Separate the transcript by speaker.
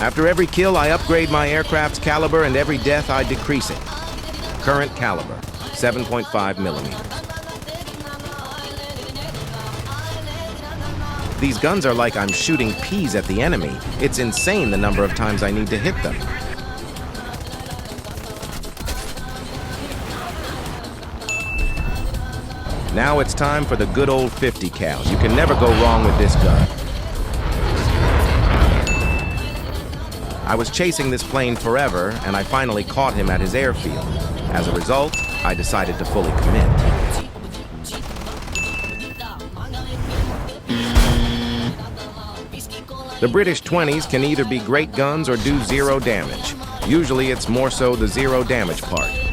Speaker 1: After every kill, I upgrade my aircraft's caliber, and every death, I decrease it. Current caliber, 7.5 millimeters. These guns are like I'm shooting peas at the enemy. It's insane the number of times I need to hit them. Now it's time for the good old 50 cal. You can never go wrong with this gun. I was chasing this plane forever, and I finally caught him at his airfield. As a result, I decided to fully commit. The British 20s can either be great guns or do zero damage. Usually it's more so the zero damage part.